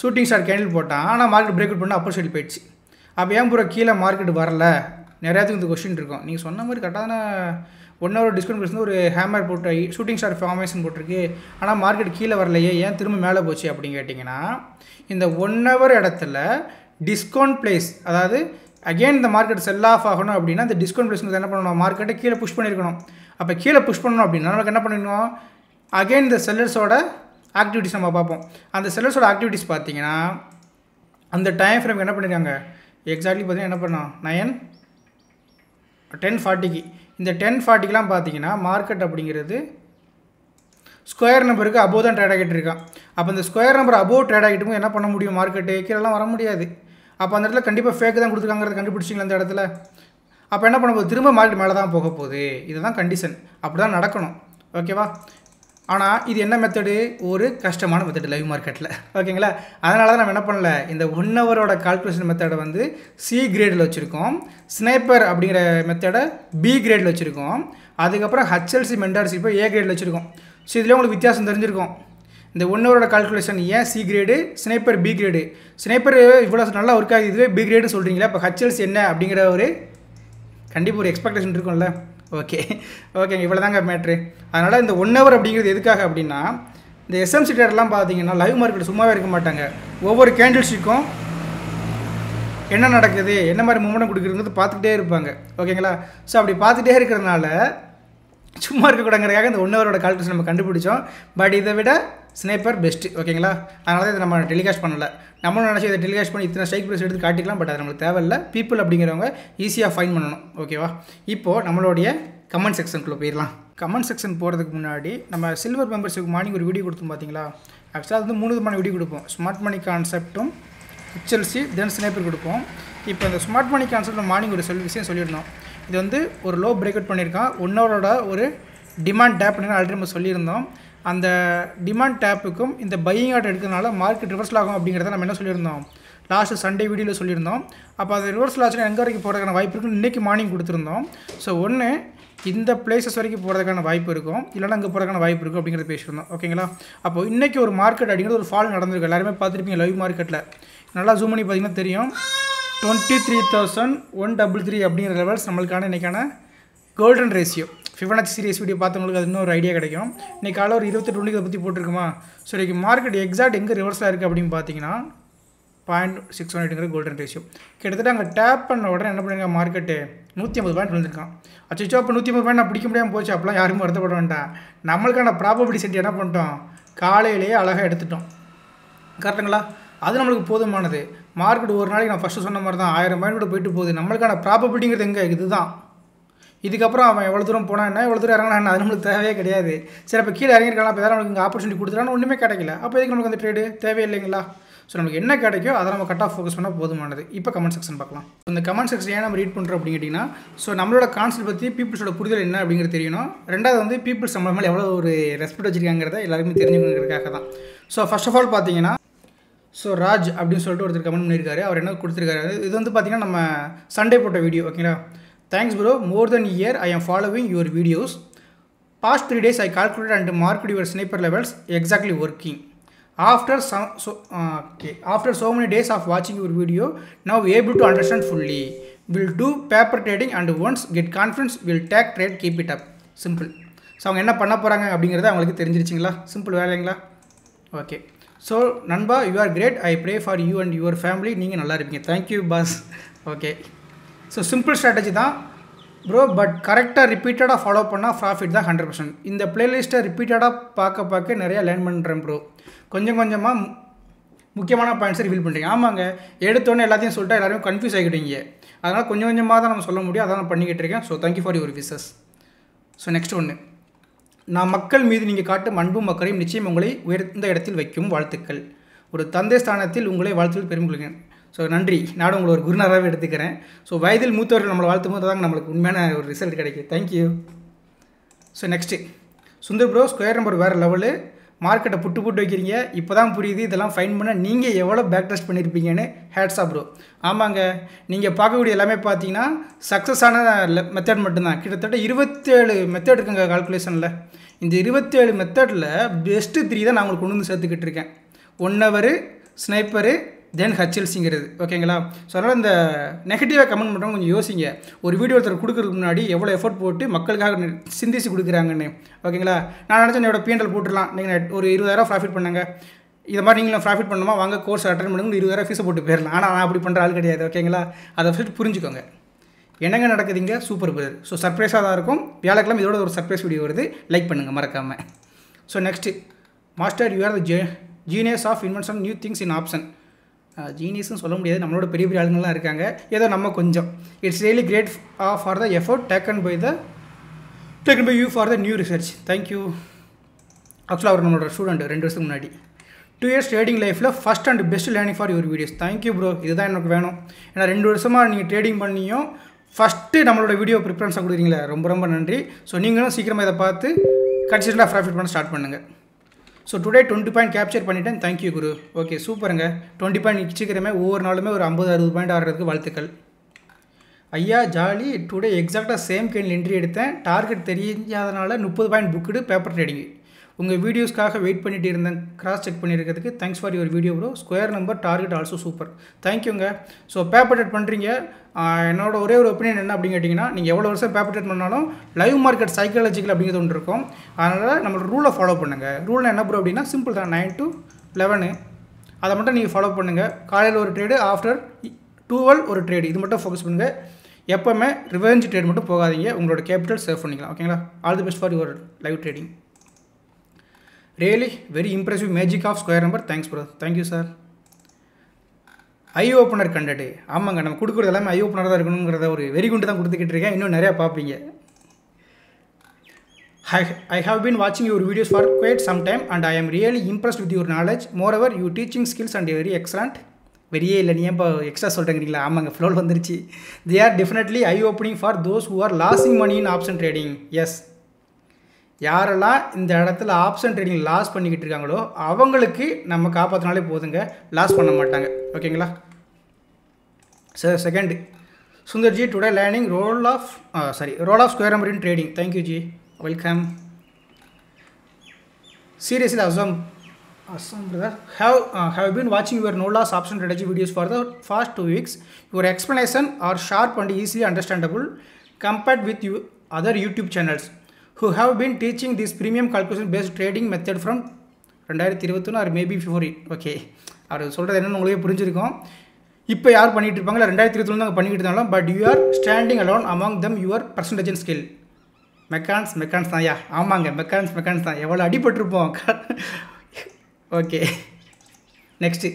ஷூட்டிங் ஸ்டார் கேண்டில் போட்டான். ஆனால் மார்க்கெட் பிரேக் அவுட் பண்ணால் அப்பர் சைடு போயிடுச்சு. அப்போ ஏன் பூரா கீழே மார்க்கெட் வரல? நிறையாத்துக்கு இந்த கொஸ்டின் இருக்கும். நீங்கள் சொன்ன மாதிரி கரெக்டான 1 ஹவர் டிஸ்கவுண்ட் ப்ரைஸ் ஒரு ஹேமர் போட்டு ஷூட்டிங் ஸ்டார் ஃபார்மேஷன் போட்டிருக்கு, ஆனால் மார்க்கெட் கீழே வரலையே, ஏன் திரும்ப மேலே போச்சு அப்படின்னு கேட்டிங்கன்னா, இந்த 1 ஹவர் இடத்துல டிஸ்கவுண்ட் ப்ளேஸ், அதாவது அகெயின் இந்த மார்க்கெட் செல் ஆஃப் ஆகணும் அப்படின்னா இந்த டிஸ்கவுண்ட் ப்ளேஸ் என்ன பண்ணணும்? மார்க்கெட்டை கீழே புஷ் பண்ணியிருக்கணும். அப்போ கீழே புஷ் பண்ணணும் அப்படின்னா நமக்கு என்ன பண்ணிடணும்? அகெயின் இந்த செல்லர்ஸோட ஆக்டிவிட்டிஸ் நம்ம பார்ப்போம். அந்த செல்லர்ஸோட ஆக்டிவிட்டிஸ் பார்த்தீங்கன்னா அந்த டைம் ஃப்ரேம் என்ன பண்ணியிருக்காங்க? எக்ஸாக்ட்லி பார்த்தீங்கன்னா என்ன பண்ணோம்? 10:40க்கு இந்த 10:40க்கெலாம் பார்த்தீங்கன்னா மார்க்கெட் அப்படிங்கிறது ஸ்கொயர் நம்பருக்கு அபோவ் தான் ட்ரேட் ஆகிட்டு இருக்கான். அப்போ இந்த ஸ்கொயர் நம்பர் அபோவ் ட்ரேட் ஆகிட்டு போது என்ன பண்ண முடியும்? மார்க்கெட்டு கீழெல்லாம் வர முடியாது. அப்போ அந்த இடத்துல கண்டிப்பாக ஃபேக்கு தான் கொடுத்துருக்காங்கிறத கண்டுபிடிச்சிங்களா அந்த இடத்துல? அப்போ என்ன பண்ண போகுது? திரும்ப மார்க்கெட் மேலே தான் போக போகுது. இதுதான் கண்டிஷன். அப்படி தான் நடக்கணும். ஓகேவா? ஆனால் இது என்ன மெத்தடு? ஒரு கஷ்டமான மெத்தடு லைவ் மார்க்கெட்டில். ஓகேங்களா? அதனால தான் நம்ம என்ன பண்ணல, இந்த 1 ஹவரோட கால்குலேஷன் மெத்தடை வந்து சி கிரேடில் வச்சுருக்கோம், ஸ்னைப்பர் அப்படிங்கிற மெத்தடை பி கிரேடில் வச்சுருக்கோம், அதுக்கப்புறம் ஹெச்எல்சி மென்டார்ஷிப்பை ஏ கிரேடில் வச்சுருக்கோம். ஸோ இதில் உங்களுக்கு வித்தியாசம் தெரிஞ்சிருக்கும். இந்த 1 ஹவரோட கால்குலேஷன் ஏன் C grade, sniper B grade? Sniper இவ்வளோ நல்லா ஒர்க் ஆகுது, இதுவே பி கிரேடு சொல்கிறீங்களா? இப்போ ஹெச்எல்சி என்ன அப்படிங்கிற ஒரு கண்டிப்பாக ஒரு எக்ஸ்பெக்டேஷன் இருக்கும்ல. ஓகேங்க, இவ்வளோ தாங்க மேட்ரு. அதனால் இந்த 1 ஹவர் அப்படிங்கிறது எதுக்காக அப்படின்னா, இந்த எஸ்எம்சி ட்ரேடர்லாம் பார்த்தீங்கன்னா லைவ் மார்க்கெட் சும்மாவே இருக்க மாட்டாங்க. ஒவ்வொரு கேண்டில்ஸ்டிக்கும் என்ன நடக்குது, என்ன மாதிரி மூமெண்ட் கொடுக்குறதுங்கிறது பார்த்துக்கிட்டே இருப்பாங்க. ஓகேங்களா? ஸோ அப்படி பார்த்துட்டே இருக்கிறதுனால சும்மா இருக்கக்கூடாங்கிறதுக்காக இந்த 1 ஹவரோட கால்குலேஷன் நம்ம கண்டுபிடிச்சோம். பட் இதை விட ஸ்னைப்பர் பெஸ்ட்டு. ஓகேங்களா? அதனால தான் இதை நம்ம டெலிகாஸ்ட் பண்ணலை. நம்மளும் நினச்சி இதை டெலிகாஸ்ட் பண்ணி இத்தனை ஸ்ட்ரைக் ப்ரைஸ் எடுத்து காட்டிக்கலாம். பட் அது நம்மளுக்கு தேவையில்லை. பீப்புள் அப்படிங்கிறவங்க ஈஸியாக ஃபைன் பண்ணணும். ஓகேவா? இப்போது நம்மளுடைய கமெண்ட் செக்ஷனுக்குள்ளே போயிடலாம். கமெண்ட் செக்ஷன் போகிறதுக்கு முன்னாடி நம்ம சில்வர் மெம்பர்ஷிப் மார்னிங் ஒரு வீடியோ கொடுத்தோம் பார்த்தீங்களா? ஆக்சுவலாக அது வந்து 3 விதமான வீடியோ கொடுப்போம். ஸ்மார்ட் மணி கான்செப்ட்டும் ஹெச்எல்சி தென் ஸ்னைப்பர் கொடுப்போம். இப்போ இந்த ஸ்மார்ட் மணி கான்செப்ட் மார்னிங் ஒரு விஷயம் சொல்லிடணும். இது வந்து ஒரு லோ பிரேக் அவுட் பண்ணியிருக்கான். 1 ஹவரோட ஒரு டிமாண்ட் டேப்னு ஆல்ரெடி நம்ம சொல்லியிருந்தோம். அந்த டிமாண்ட் டேப்புக்கும் இந்த பையிங் ஆர்டர் எடுக்கிறதுனால மார்க்கெட் ரிவர்சல் ஆகும் அப்படிங்கிறத நம்ம என்ன சொல்லியிருந்தோம், லாஸ்ட்டு சண்டே வீடியோவில் சொல்லியிருந்தோம். அப்போ அது ரிவர்சல் ஆச்சுன்னா எங்கே வரைக்கும் போகிறதுக்கான வாய்ப்பு இருக்குன்னு இன்றைக்கி மார்னிங் கொடுத்துருந்தோம். ஸோ ஒன்று இந்த பிளேசஸ் வரைக்கும் போகிறதுக்கான வாய்ப்பு இருக்கும், இல்லைனா அங்கே போகிறதுக்கான வாய்ப்பு இருக்கும் அப்படிங்கிறத பேசியிருந்தோம். ஓகேங்களா? அப்போ இன்றைக்கி ஒரு மார்க்கெட் அப்படிங்கிறது ஒரு ஃபால் நடந்திருக்கு. எல்லாருமே பார்த்துருப்பீங்க லைவ் மார்க்கெட்டில். நல்லா ஜூம் பண்ணி பார்த்தீங்கன்னா தெரியும். 23,133 அப்படிங்கிற லெவல்ஸ் நம்மளுக்கான இன்றைக்கான golden ratio. Fibonacci series video பார்த்தவங்களுக்கு அது இன்னொரு ஐடியா கிடைக்கும். இன்றைக்கி காலை ஒரு 28 இதை பற்றி போட்டிருக்குமா. ஸோ இன்றைக்கி மார்க்கெட் எக்ஸாக்ட் எங்கே ரிவர்ஸாக இருக்குது அப்படின்னு பார்த்தீங்கன்னா 0.618 கோல்டன் ரேஷியோ. கிட்டத்தட்ட அங்கே டேப் பண்ண உடனே என்ன பண்ணுங்க, மார்க்கெட்டு 150 பாயிண்ட் விழுந்திருக்கான். அச்சோ அப்போ 150 பாயிண்ட் நான் பிடிக்க முடியாமல் போச்சு. அப்போலாம் யாரும் வருத்தப்பட வேண்டாம். நம்மளுக்கான ப்ராபபிலிட்டி செட் என்ன பண்ணிட்டோம், காலையிலேயே அழகாக எடுத்துட்டோம். கரெக்டுங்களா? அது நம்மளுக்கு போதுமானது. மார்க்கெட் ஒரு நாளைக்கு நான் ஃபஸ்ட்டு சொன்ன மாதிரி தான் 1000 பாயிண்ட் கூட போயிட்டு போகுது. நம்மளுக்கான ப்ராபபிலிட்டிங்கிறது எங்கே, இதுதான். இதுக்கப்புறம் அவன் எவ்வளோ தூரம் போனால் என்ன, எவ்வளோ தூரம் இறங்கினா என்ன, அது நம்மளுக்கு தேவையே கிடையாது. சரி அப்போ கீழே இறங்கிருக்கலாம், அப்போ எதாவது நம்மளுக்கு இங்கே ஆப்பர்ச்சுனிட்டி கொடுத்துட்டான்னு ஒன்றுமே கிடைக்கல. அப்போ எதுக்கு நமக்கு அந்த ட்ரேடு தேவையில்லைங்களா? ஸோ நமக்கு என்ன கிடைக்கோ அதை நம்ம கட் ஆஃப் ஃபோக்கஸ் பண்ணால் போதுமானது. இப்போ கமெண்ட் செக்ஷன் பார்க்கலாம். இந்த கமெண்ட் செக்ஷன் ஏன் நம்ம ரீட் பண்ணுறோம் அப்படின்னு கேட்டிங்கன்னா, ஸோ நம்மளோட கான்செப்ட் பற்றி பீப்புள்ஸோட புரிதல் என்ன அப்படிங்கிறது தெரியணும். ரெண்டாவது வந்து பீப்புள்ஸ் நம்ம மேலே எவ்வளோ ஒரு ரெஸ்பெக்ட் வச்சுருக்காங்கிறத எல்லாருமே தெரிஞ்சுக்கணுங்கிறதுக்காக தான். ஸோ ஃபர்ஸ்ட் ஆஃப் ஆல் பார்த்தீங்கன்னா, ஸோ ராஜ் அப்படின்னு சொல்லிட்டு ஒருத்தர் கமெண்ட் பண்ணியிருக்காரு. அவர் என்ன கொடுத்துருக்காரு, இது வந்து பார்த்தீங்கன்னா நம்ம சண்டே போட்ட வீடியோ. ஓகேங்களா? Thanks bro, more than year I am following your videos. Past 3 days I calculated and marked your sniper levels exactly working. After so many days of watching your video, now able to understand fully. Will do paper trading and once get confidence will take trade, keep it up. Simple. ஸோ அவங்க என்ன பண்ண போகிறாங்க அப்படிங்கிறது அவங்களுக்கு தெரிஞ்சிருச்சிங்களா? Simple வேலைங்களா? Okay. So நண்பா, you are great. I pray for you and your family. நீங்கள் நல்லா இருப்பீங்க. Thank you boss. Okay. So simple strategy தான் ப்ரோ, பட் கரெக்டாக ரிப்பீட்டடாக ஃபாலோ பண்ணால் ப்ராஃபிட் தான் 100%. இந்த பிளேலிஸ்ட்டை ரிப்பீட்டடாக பார்க்க நிறையா லேர்ன் பண்ணுறேன் ப்ரோ. கொஞ்சம் கொஞ்சமாக முக்கியமான பாயிண்ட்ஸை ரிவீல் பண்ணுறீங்க. ஆமாங்க, எடுத்தோன்னே எல்லாத்தையும் சொல்லிட்டா எல்லாருமே கன்ஃபியூஸ் ஆகிடுவீங்க. அதனால் கொஞ்சம் கொஞ்சமாக தான் நம்ம சொல்ல முடியும். அதான் நான் பண்ணிக்கிட்டு இருக்கேன். So thank you for your wishes. So next ஒன்று, நான் மக்கள் மீது நீங்கள் காட்டும் அன்பும் மக்களையும் நிச்சயம் உங்களை உயர்ந்த இடத்தில் வைக்கும். வாழ்த்துக்கள். ஒரு தந்தை ஸ்தானத்தில் உங்களை வாழ்த்துக்கள் பெருமைக்குள்கிறேன். ஸோ நன்றி. நானும் உங்களை ஒரு குருநாராகவே எடுத்துக்கிறேன். ஸோ வயதில் மூத்தவர்கள் நம்மளை வாழ்த்தும் போது தாங்க நம்மளுக்கு உண்மையான ஒரு ரிசல்ட் கிடைக்கும். Thank you. So next Sundar bro, square number வேறு லெவலு. மார்க்கெட்டை புட்டு வைக்கிறீங்க. இப்போ தான் புரியுது இதெல்லாம் ஃபைன் பண்ண நீங்கள் எவ்வளோ பேக் டெஸ்ட் பண்ணியிருப்பீங்கன்னு. ஹேட்ஸா ப்ரோ. ஆமாங்க, நீங்கள் பார்க்கக்கூடிய எல்லாமே பார்த்தீங்கன்னா சக்ஸஸான மெத்தட் மட்டும்தான். கிட்டத்தட்ட 27 மெத்தட் இருக்குங்க கால்குலேஷனில். இந்த 27 மெத்தடில் பெஸ்ட்டு 3 தான் நான் உங்களுக்கு கொண்டு வந்து சேர்த்துக்கிட்டு இருக்கேன். 1 ஹவர், ஸ்னைப்பரு, தென் ஹெச்எல்சிங்கிறது. ஓகேங்களா? ஸோ அதனால் இந்த நெகட்டிவாக கமெண்ட் பண்ணுறவங்க கொஞ்சம் யோசிங்க. ஒரு வீடியோ ஒருத்தர் கொடுக்குறதுக்கு முன்னாடி எவ்வளோ எஃபோர்ட் போட்டு மக்களுக்காக சிந்திச்சு கொடுக்குறாங்கன்னு. ஓகேங்களா? நான் நினச்சேன் என்னோட பிஎன்எல் போட்டுடலாம், நீங்கள் ஒரு 20,000 ப்ராஃபிட் பண்ணுங்க, இதை மாதிரி நீங்களும் ப்ராஃபிட் பண்ணுமா, வாங்க கோர்ஸ் அட்டன் பண்ணுங்க, 20,000 ஃபீஸை போட்டு போயிடலாம். ஆனால் நான் அப்படி பண்ணுற ஆள் கிடையாது. ஓகேங்களா? அதை ஃபஸ்ட்டு புரிஞ்சுக்கோங்க. என்னங்க நடக்குதுங்க? Super brother. ஸோ சர்ப்ரைஸாக தான் இருக்கும். வியாழக்கிழமை இதோட ஒரு சர்ப்ரைஸ் வீடியோ வருது, லைக் பண்ணுங்கள் மறக்காமல். So next, master you are the genius of invention new things in option. ஜீனியஸ்னு சொல்ல முடியாது, நம்மளோட பெரிய பெரிய ஆளுங்கள்லாம் இருக்காங்க. ஏதோ நம்ம கொஞ்சம். It's really great for the effort taken by you for the new research. Thank you. ஆக்சுவலாக அவர் நம்மளோட ஸ்டூடெண்ட் 2 வருஷத்துக்கு முன்னாடி. 2 years ட்ரேடிங் லைஃப்பில் first and best learning for your videos. Thank you bro. இதுதான் எனக்கு வேணும். ஏன்னா 2 வருஷமாக நீங்கள் ட்ரேடிங் பண்ணியும் ஃபஸ்ட்டு நம்மளோட வீடியோ ப்ரிஃபரன்ஸாக கொடுக்குறீங்களே, ரொம்ப ரொம்ப நன்றி. ஸோ நீங்களும் சீக்கிரமாக இதை பார்த்து கன்சிஸ்டண்டாக ப்ராஃபிட் பண்ண ஸ்டார்ட் பண்ணுங்கள். ஸோ டுடே 20 பாயிண்ட் கேப்சர் பண்ணிட்டேன். தேங்க்யூ குரு. ஓகே சூப்பருங்க. 20 பாயிண்ட் சீக்கிரமே ஒவ்வொரு நாளுமே ஒரு 50-60 பாயிண்ட் ஆடுறதுக்கு வாழ்த்துக்கள். ஐயா ஜாலி. டுடே எக்ஸாக்டாக சேம் கேனில் என்ட்ரி எடுத்தேன். டார்கெட் தெரியாதனால 30 பாயிண்ட் புக்குடு பேப்பர் ட்ரேடிங். உங்கள் வீடியோஸ்க்காக வெயிட் பண்ணிட்டு இருந்தேன், கிராஸ் செக் பண்ணியிருக்கிறதுக்கு. Thanks for your video bro. Square number target also super. தேங்க்யூங்க. ஸோ பேப்பர் ட்ரேட் பண்ணுறீங்க. என்னோட ஒரே ஒரு ஒப்பீனியன் என்ன அப்படின்னு கேட்டிங்கன்னா, நீங்கள் எவ்வளோ வருஷம் பேப்பர் ட்ரேட் பண்ணாலும் லைவ் மார்க்கெட் சைக்காலஜிக்கல் அப்படிங்கிறது ஒன்று இருக்கும். அதனால் நம்மளோட ரூலை ஃபாலோ பண்ணுங்கள். ரூல் என்ன ப்ரோ அப்படின்னா சிம்பிள் தான், 9 to 11. அதை மட்டும் நீங்கள் ஃபாலோ பண்ணுங்கள். காலையில் ஒரு ட்ரேடு, ஆஃப்டர் 12 ஒரு ட்ரேடு. இது மட்டும் ஃபோக்கஸ் பண்ணுங்கள். எப்போவுமே ரிவெஞ்ச் ட்ரேட் மட்டும் போகாதீங்க. உங்களோட கேபிட்டல் சேவ் பண்ணிக்கலாம். ஓகேங்களா? All the best for your live trading. Really very impressive magic of square number. Thanks bro. Thank you sir. Eye opener கண்டடு. ஆமாங்க, நம்ம கொடுக்குறது எல்லாமே ஐ ஓப்பனர் தான் இருக்கணுங்கிறத ஒரு வெரி குண்டு தான் கொடுத்துக்கிட்டு இருக்கேன். இன்னும் நிறையா பார்ப்பீங்க. I have been watching your videos for quite some time and I am really impressed with your knowledge. Moreover, your teaching skills are very excellent. வெறியே இல்லை, நீ ஏன் இப்போ எக்ஸ்ட்ரா சொல்கிறீங்களா? ஆமாங்க, ஃப்ளோவில் வந்துருச்சு. They are definitely I opening for those who are losing money in option trading. Yes, யாரெல்லாம் இந்த இடத்துல ஆப்ஷன் ட்ரேடிங் லாஸ் பண்ணிக்கிட்டு இருக்காங்களோ அவங்களுக்கு நம்ம காப்பாற்றினாலே போதுங்க, லாஸ் பண்ண மாட்டாங்க. ஓகேங்களா sir? Second, Sundarji today learning role of square number in trading. Thank you ji, welcome. Seriously, Assam brother, have been watching your no loss option strategy videos for the past 2 weeks. Your explanation are sharp and easily understandable compared with other YouTube channels who have been teaching this premium calculation based trading method from 2021 or maybe before it. Okay, அவர் சொல்கிறது என்னென்னு உங்களுக்கே புரிஞ்சிருக்கும். இப்போ யார் பண்ணிகிட்டு இருப்பாங்களா? 2021 தான் பண்ணிக்கிட்டு இருந்தாலும், but you are standing alone among them your percentage and skill. மெக்கான்ஸ் தான் யா, ஆமாங்க, மெக்கான்ஸ் தான். எவ்வளோ அடிபட்டிருப்போம். Okay, next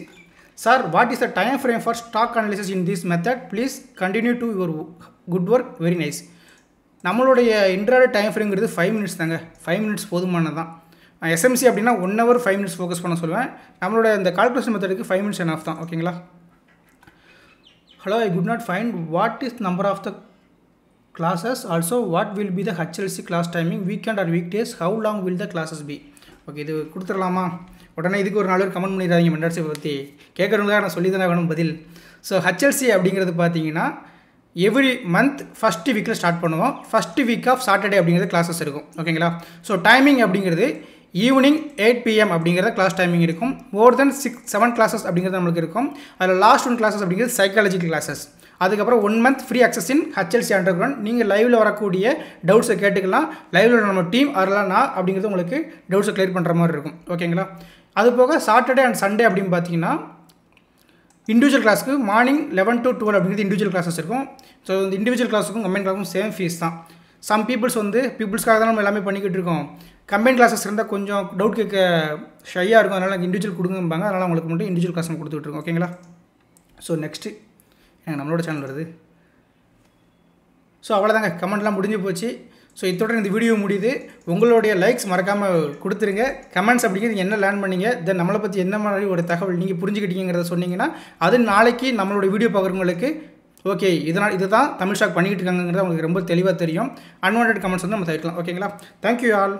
sir, what is the time frame for stock analysis in this method? Please continue to your good work, very nice. நம்மளுடைய intraday time ஃப்ரேம்ங்கிறது 5 மினிட்ஸ் தாங்க. 5 மினிட்ஸ் போதுமானது தான். எஸ்எம்சி அப்படின்னா 1 hour 5 minutes ஃபோக்கஸ் பண்ண சொல்லுவேன். நம்மளோட இந்த கால்குலேஷன் மெத்தடுக்கு 5 minutes எனாஃப் தான். ஓகேங்களா? Hello, I could not find what is number of the classes, also what will be the HLC class timing, weekend or weekdays, how long will the classes be? Okay, இது கொடுத்துடலாமா? உடனே இதுக்கு ஒரு 4 பேர் comment பண்ணிடுறாங்க மெண்டர்ஸை பற்றி. கேட்குறவங்களாக நான் சொல்லி தானே வேணும் பதில். ஸோ HLC அப்படிங்கிறது பார்த்தீங்கன்னா எவ்ரி மந்த் ஃபஸ்ட்டு வீக்கில் ஸ்டார்ட் பண்ணுவோம். ஃபஸ்ட்டு வீக் ஆஃப் சாட்டர்டே அப்படிங்கிறது கிளாஸஸ் இருக்கும். ஓகேங்களா? ஸோ டைமிங் அப்படிங்கிறது ஈவினிங் 8 PM அப்படிங்கிறத கிளாஸ் டைமிங் இருக்கும். மோர் தென் 6-7 கிளாஸஸ் அப்படிங்கிறது நம்மளுக்கு இருக்கும். அதில் லாஸ்ட் 1 கிளாஸஸ் அப்படிங்கிறது சைக்காலஜிக்கல் கிளாஸஸ். அதுக்கப்புறம் 1 month ஃப்ரீ அக்சஸ் இன் HLC அண்டர்கிரவுண்ட். நீங்கள் லைவில் வரக்கூடிய டவுட்ஸை கேட்டுக்கலாம். லைவில் நம்ம டீம் வரலாம் நான் அப்படிங்கிறது உங்களுக்கு டவுட்ஸை கிளியர் பண்ணுற மாதிரி இருக்கும். ஓகேங்களா? அது போக சாட்டர்டே அண்ட் சண்டே அப்படின்னு பார்த்தீங்கன்னா இண்டிவிஜுவல் கிளாஸுக்கு மார்னிங் 11 to 12 அப்படிங்கிறது இண்டிவிஜுவல் கிளாஸஸ் இருக்கும். ஸோ இந்த இண்டிவிஜுவல் கிளாஸுக்கும் கம்பைன் கிளாஸுக்கும் சேம் ஃபீஸ் தான். சம் பீப்புள்ஸ்க்காக தான் நம்ம எல்லாமே பண்ணிக்கிட்டு இருக்கோம். கம்பைன் கிளாஸஸ் இருந்தால் கொஞ்சம் டவுட் கேட்க ஷையாக இருக்கும். அதனால் எனக்கு இண்டிவிஜுவல் கொடுங்கம்பாங்க. அதனால் உங்களுக்கு மட்டும் இண்டிவிஜுவல் கிளாஸ் நம்ம கொடுத்துட்ருக்கோம். ஓகேங்களா? ஸோ நெக்ஸ்ட்டு நம்மளோட சேனல் வருது. ஸோ அவ்வளோதாங்க, கமெண்ட்லாம் முடிஞ்சு போச்சு. ஸோ இத்தோட இந்த வீடியோ முடியுது. உங்களுடைய லைக்ஸ் மறக்காமல் கொடுத்துருங்க. கமெண்ட்ஸ் அப்படிங்கிறது என்ன லேர்ன் பண்ணிங்க, தென் நம்மளை பற்றி என்ன மாதிரி ஒரு தகவல் நீங்கள் புரிஞ்சுக்கிட்டீங்கிறத சொன்னீங்கன்னா அது நாளைக்கு நம்மளோட வீடியோ பார்க்குறவங்களுக்கு ஓகே இதுதான் தமிழ் ஸ்டாக் பண்ணிக்கிட்டு இருக்காங்கிறது உங்களுக்கு ரொம்ப தெளிவாக தெரியும். அன்வான்டட் கமெண்ட்ஸ் வந்து நம்ம தவிர்க்கலாம். ஓகேங்களா? Thank you all.